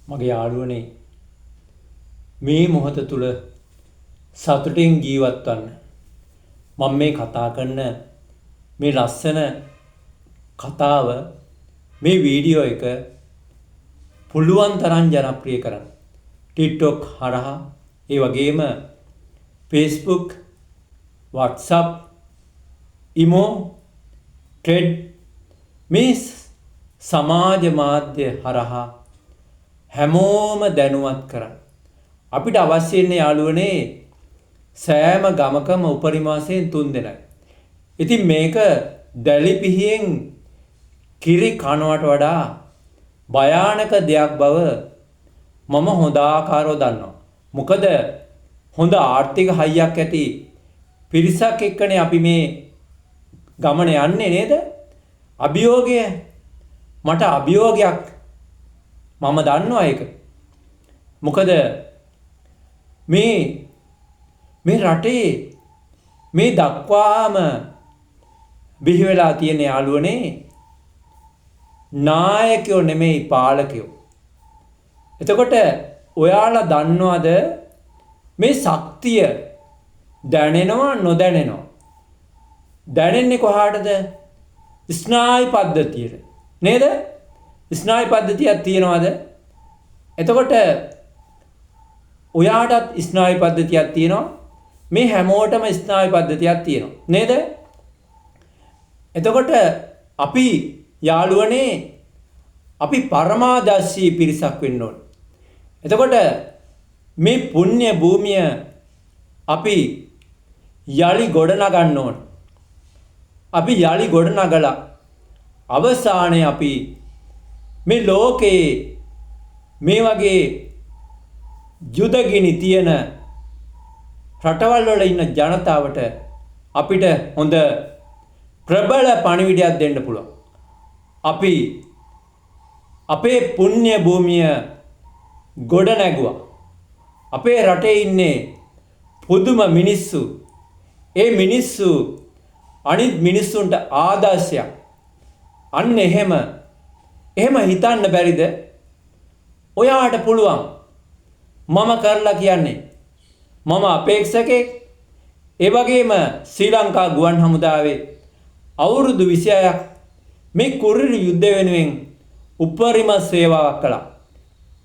මගේ යාළුවනේ මේ මොහොත තුල සතුටින් ජීවත් වන්න. මම මේ කතා කරන මේ ලස්සන කතාව මේ වීඩියෝ එක පුළුවන් තරම් ජනප්‍රිය කරන්න. TikTok හරහා ඒ වගේම Facebook, WhatsApp, Imo, Thread මේ සමාජ මාධ්‍ය හරහා හැමෝම දැනුවත් කරන්න. අපිට අවශ්‍ය ඉන්නේ යාළුවනේ සෑම ගමකම උපරිම වශයෙන් 3 දෙනයි. ඉතින් මේක දැලි පිහියෙන් කිරි කනවට වඩා භයානක දෙයක් බව මම හොඳ ආකාරව දන්නවා. මොකද හොඳ ආර්ථික හයියක් ඇති පිරිසක් එක්කනේ අපි මේ ගමන යන්නේ නේද? අභියෝගය මට අභියෝගයක් මම දන්නවා ඒක. මොකද මේ රටේ මේ දක්වාම බිහි වෙලා තියෙන යාළුවනේ නායකයෝ නෙමෙයි පාලකයෝ. එතකොට ඔයාලා දන්නවද මේ ශක්තිය දැනෙනවා නොදැනෙනවා? දැනෙන්නේ කොහාටද? ස්නායු පද්ධතියට නේද? ස්නායු පද්ධතියක් තියනවාද? එතකොට ඔයාටත් ස්නායු පද්ධතියක් තියෙනවා. මේ හැමෝටම ස්නායු පද්ධතියක් තියෙනවා නේද? එතකොට අපි යාළුවනේ අපි පරමාදර්ශී පිරිසක් වෙන්න ඕන. එතකොට මේ පුණ්‍ය භූමිය අපි යලි ගොඩ නගන්න ඕන. අපි යලි ගොඩ නගලා අවසානයේ අපි මේ ලෝකේ මේ වගේ යුදගිනි තියෙන රටවල් වල ඉන්න ජනතාවට අපිට හොඳ ප්‍රබල පණිවිඩයක් දෙන්න පුළුවන්. අපි අපේ පුණ්‍ය භූමිය ගොඩ නැගුවා. අපේ රටේ ඉන්නේ පුදුම මිනිස්සු. ඒ මිනිස්සු අනිත් මිනිස්සුන්ට ආදර්ශයක්. අන්න එහෙම හිතන්න බැරිද? ඔයාට පුළුවන්. මම කරලා කියන්නේ මම අපේක්ෂකෙක්. ඒ වගේම ශ්‍රී ලංකා ගුවන් හමුදාවේ අවුරුදු 26ක් මේ කුරිරු යුද්ධ වෙනුවෙන් උපරිම සේවාවක් කළා.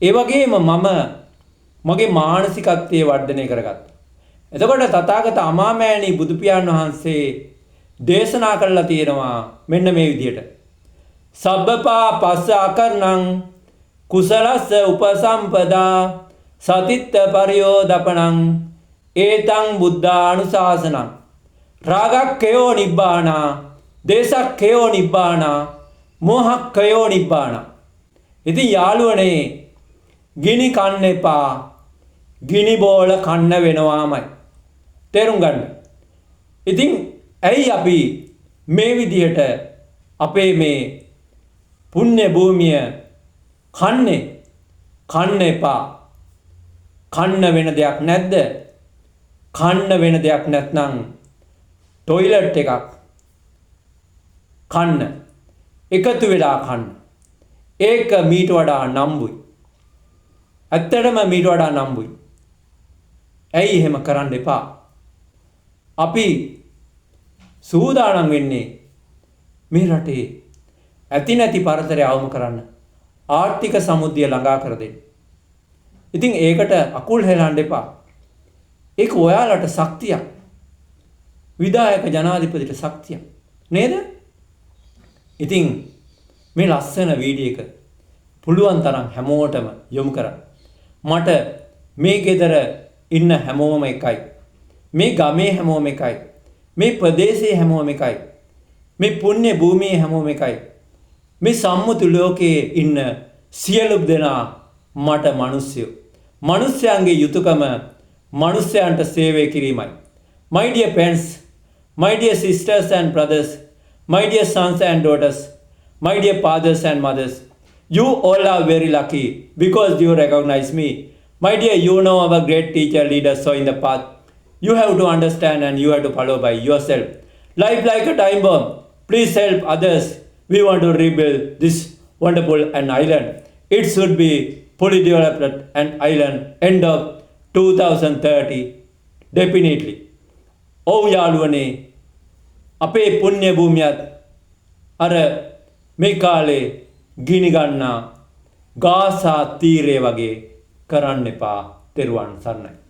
ඒ වගේම මම මගේ මානසිකත්වයේ වර්ධනය කරගත්තා. එතකොට තථාගත අමාමෑණී බුදු පියාණන් වහන්සේ දේශනා කළා තියෙනවා මෙන්න මේ විදිහට. සබ්බපා පස්ස අකරණං කුසලස්ස උපසම්පදා සතිත්ත පරියෝදපණං ඒතං බුද්ධානුශාසනං රාගක්ඛයෝ නිබ්බානා දේශක්ඛයෝ නිබ්බානා මෝහක්ඛයෝ නිබ්බානා. ඉතින් යාළුවනේ ගිනි කන්න එපා. ගිනි බෝල කන්න වෙනවාමයි. තේරුම් ගන්න. ඉතින් ඇයි අපි මේ විදියට අපේ මේ පුණ්‍ය භූමිය කන්නේ? කන්න එපා. කන්න වෙන දෙයක් නැද්ද? කන්න වෙන දෙයක් නැත්නම් টয়ලට් එකක් කන්න. එකතු වෙලා කන්න. ඒක මීට වඩා නම්බුයි. ඇත්තටම මීට වඩා නම්බුයි. ඇයි එහෙම කරන්න එපා? අපි සූදානම් වෙන්නේ මේ රටේ ඇති නැති පරතරය අවම කරන්න, ආර්ථික සමුද්‍රය ළඟා කර දෙන්න. ඉතින් ඒකට අකුල් හෙලන්න එපා. ඒක ඔයාලට ශක්තියක්. විධායක ජනාධිපතිට ශක්තියක් නේද? ඉතින් මේ ලස්සන වීඩියෝ එක පුළුවන් තරම් හැමෝටම යොමු කරන්න. මට මේ ගෙදර ඉන්න හැමෝම එකයි. මේ ගමේ හැමෝම එකයි. මේ ප්‍රදේශයේ හැමෝම එකයි. මේ පුණ්‍ය භූමියේ හැමෝම එකයි. මේ සම්මුති ලෝකයේ ඉන්න සියලු දෙනා මට මිනිස්සුયો. මිනිස්යන්ගේ යුතුයකම මිනිස්යන්ට සේවය කිරීමයි. My dear parents, my dear sisters and brothers, my dear sons and daughters, my dear fathers and mothers, you all are very lucky because you recognize me. My dear, you know our great teacher, leader, so in the path. You have to understand and you have to follow by yourself. Life like a time bomb. Please help others. We want to rebuild this wonderful island. It should be fully developed and island end of 2030 definitely. ඔව් යාළුවනේ අපේ පුණ්‍ය භූමියත් අර මේ කාලේ ගිනි ගන්නා Gaza තීරය වගේ කරන්න එපා. තෙරුවන් සරණයි.